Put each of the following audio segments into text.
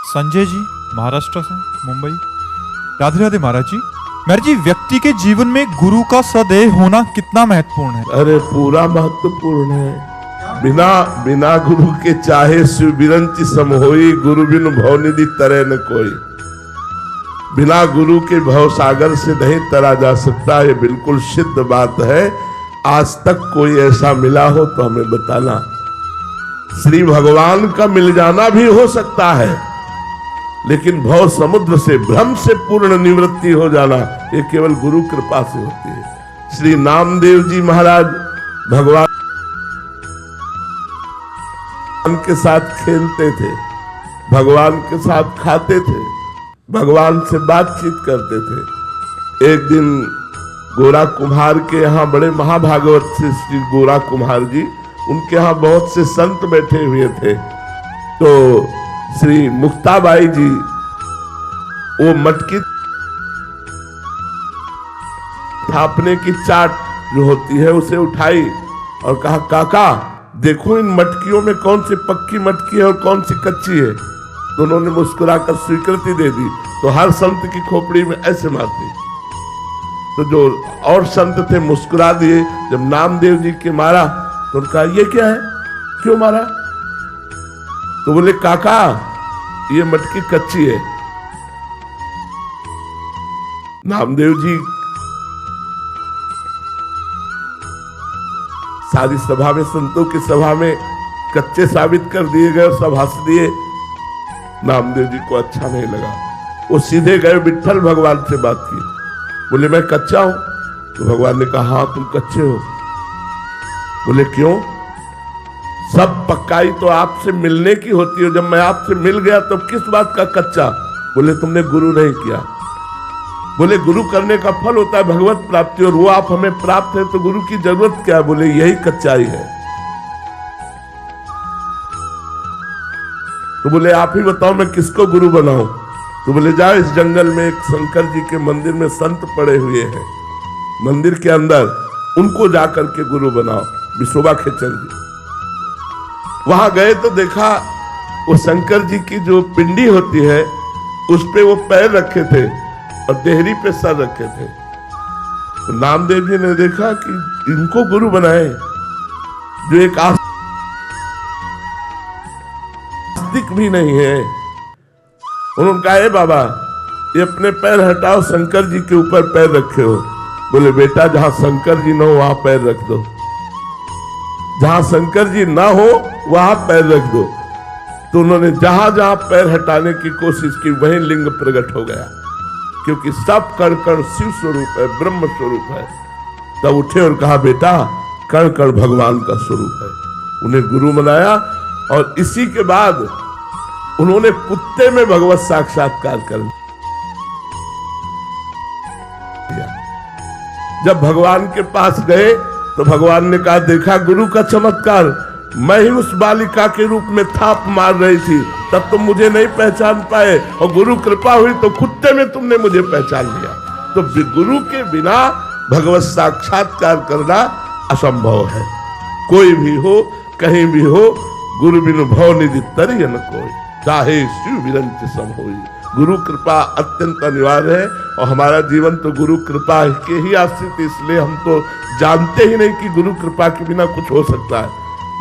संजय जी महाराष्ट्र से, मुंबई। राधे राधे महाराज जी। महाराज जी, व्यक्ति के जीवन में गुरु का सदैव होना कितना महत्वपूर्ण है? अरे पूरा महत्वपूर्ण है। बिना गुरु के चाहे शिव बिरंच सम होई, गुरु बिन भवनिधि तरे न कोई। बिना गुरु के भव सागर से नहीं तरा जा सकता, ये बिल्कुल सिद्ध बात है। आज तक कोई ऐसा मिला हो तो हमें बताना। श्री भगवान का मिल जाना भी हो सकता है, लेकिन भव समुद्र से भ्रम से पूर्ण निवृत्ति हो जाना ये केवल गुरु कृपा से होती है। श्री नामदेव जी महाराज भगवान के साथ खेलते थे, भगवान के साथ खाते थे, भगवान से बातचीत करते थे। एक दिन गोरा कुम्हार के यहाँ, बड़े महाभागवत से श्री गोरा कुम्हार जी, उनके यहाँ बहुत से संत बैठे हुए थे। तो श्री मुक्ताबाई जी वो मटकी थापने की चाट जो होती है उसे उठाई और कहा, काका देखो इन मटकियों में कौन सी पक्की मटकी है और कौन सी कच्ची है। तो उन्होंने मुस्कुराकर स्वीकृति दे दी। तो हर संत की खोपड़ी में ऐसे मारती। तो जो और संत थे मुस्कुरा दिए। जब नामदेव जी के मारा तो उनका, ये क्या है, क्यों मारा? तो बोले, काका ये मटकी कच्ची है। नामदेव जी सारी सभा में, संतों की सभा में कच्चे साबित कर दिए गए, सब हंस दिए। नामदेव जी को अच्छा नहीं लगा। वो सीधे गए, विट्ठल भगवान से बात की। बोले, मैं कच्चा हूं? तो भगवान ने कहा, हाँ तुम कच्चे हो। बोले, क्यों? सब पक्काई तो आपसे मिलने की होती है। जब मैं आपसे मिल गया तो किस बात का कच्चा? बोले, तुमने गुरु नहीं किया। बोले, गुरु करने का फल होता है भगवत प्राप्ति, और वो आप हमें प्राप्त है तो गुरु की जरूरत क्या है? बोले, यही कच्चाई है। तो बोले, आप ही बताओ मैं किसको गुरु बनाऊं? तो बोले, जाओ इस जंगल में एक शंकर जी के मंदिर में संत पड़े हुए हैं, मंदिर के अंदर, उनको जाकर के गुरु बनाओ। विशोबा खेचर जी वहां गए तो देखा वो शंकर जी की जो पिंडी होती है उस पे वो पैर रखे थे और देहरी पे सर रखे थे। तो नामदेव जी ने देखा कि इनको गुरु बनाए, जो एक आस्तिक भी नहीं है। उन्होंने कहा, ए बाबा ये अपने पैर हटाओ, शंकर जी के ऊपर पैर रखे हो। बोले, बेटा जहां शंकर जी न हो वहां पैर रख दो, जहां शंकर जी ना हो वहां पैर रख दो। तो उन्होंने जहां जहां पैर हटाने की कोशिश की वहीं लिंग प्रकट हो गया, क्योंकि सब कण कण शिव स्वरूप है, ब्रह्म स्वरूप है। तब उठे और कहा, बेटा कण कण भगवान का स्वरूप है। उन्हें गुरु बनाया और इसी के बाद उन्होंने कुत्ते में भगवत साक्षात्कार कर दिया। जब भगवान के पास गए तो भगवान ने कहा, देखा गुरु का चमत्कार, मैं ही उस बालिका के रूप में थाप मार रही थी, तब तुम मुझे नहीं पहचान पाए, और गुरु कृपा हुई तो कुत्ते में तुमने मुझे पहचान लिया। तो गुरु के बिना भगवत साक्षात्कार करना असंभव है। कोई भी हो, कहीं भी हो, गुरु बिनु भव निधि तरिय न कोई, चाहे शिव बिरंच सम होई। गुरु कृपा अत्यंत अनिवार्य है, और हमारा जीवन तो गुरु कृपा के ही आश्रित, इसलिए हम तो जानते ही नहीं कि गुरु कृपा के बिना कुछ हो सकता है।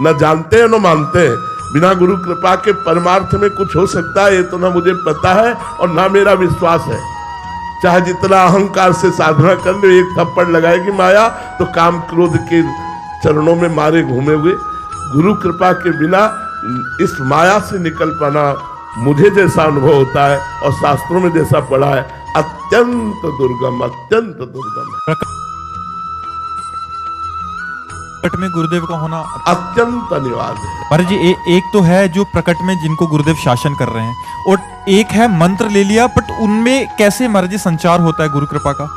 न जानते हैं न मानते हैं। बिना गुरु कृपा के परमार्थ में कुछ हो सकता है ये तो ना मुझे पता है और ना मेरा विश्वास है। चाहे जितना अहंकार से साधना कर लो, एक थप्पड़ लगाएगी माया तो काम क्रोध के चरणों में मारे घूमे हुए। गुरु कृपा के बिना इस माया से निकल पाना, मुझे जैसा अनुभव होता है और शास्त्रों में जैसा पढ़ा है, अत्यंत दुर्गम, अत्यंत दुर्गम। प्रकट में गुरुदेव का होना अत्यंत अनिवार्य है। महाराज जी, एक तो है जो प्रकट में जिनको गुरुदेव शासन कर रहे हैं, और एक है मंत्र ले लिया, बट उनमें कैसे महाराज जी संचार होता है गुरु कृपा का?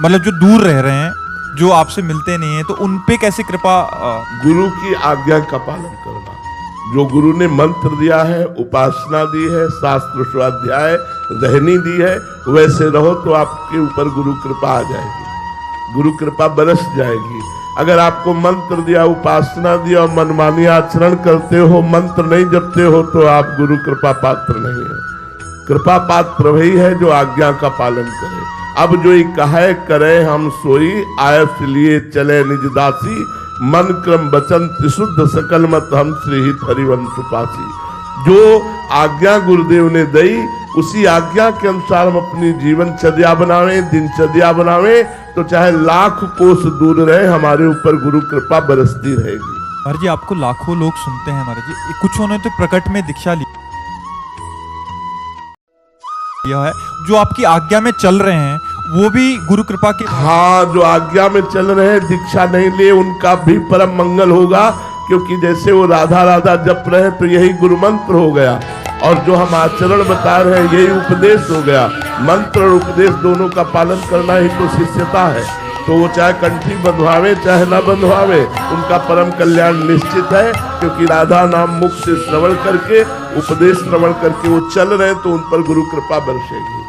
मतलब जो दूर रह रहे हैं, जो आपसे मिलते नहीं है, तो उन पे कैसे कृपा? गुरु की आज्ञा का पालन करना। जो गुरु ने मंत्र दिया है, उपासना दी है, शास्त्र स्वाध्याय रहनी दी है, वैसे रहो तो आपके ऊपर गुरु कृपा आ जाएगी, गुरु कृपा बरस जाएगी। अगर आपको मंत्र दिया, उपासना दिया और मनमानी आचरण करते हो, मंत्र नहीं जपते हो, तो आप गुरु कृपा पात्र नहीं है। कृपा पात्र वही है जो आज्ञा का पालन करे। अब जो ही कहे करे हम सोई, आयस लिए चले निज दासी, मन क्रम वचन त्रिशुद्ध सकल मत हम श्री हित हरिवंश पासी। जो आज्ञा गुरुदेव ने दी उसी आज्ञा के अनुसार हम अपनी जीवनचर्या बनावे, दिनचर्या बनावे, तो चाहे लाख कोस दूर रहे हमारे ऊपर गुरु कृपा बरसती रहेगी। महाराज जी आपको लाखों लोग सुनते हैं महाराज जी, कुछ उन्होंने तो प्रकट में दीक्षा लिया है, जो आपकी आज्ञा में चल रहे हैं वो भी गुरु कृपा के। हाँ, जो आज्ञा में चल रहे हैं दीक्षा नहीं लिए उनका भी परम मंगल होगा, क्योंकि जैसे वो राधा राधा जप रहे हैं तो यही गुरु मंत्र हो गया, और जो हम आचरण बता रहे हैं यही उपदेश हो गया। मंत्र और उपदेश दोनों का पालन करना ही तो शिष्यता है। तो वो चाहे कंठी बंधवावे चाहे ना बंधवावे, उनका परम कल्याण निश्चित है, क्योंकि राधा नाम मुख से श्रवण करके, उपदेश श्रवण करके वो चल रहे हैं, तो उन पर गुरु कृपा बरसेगी।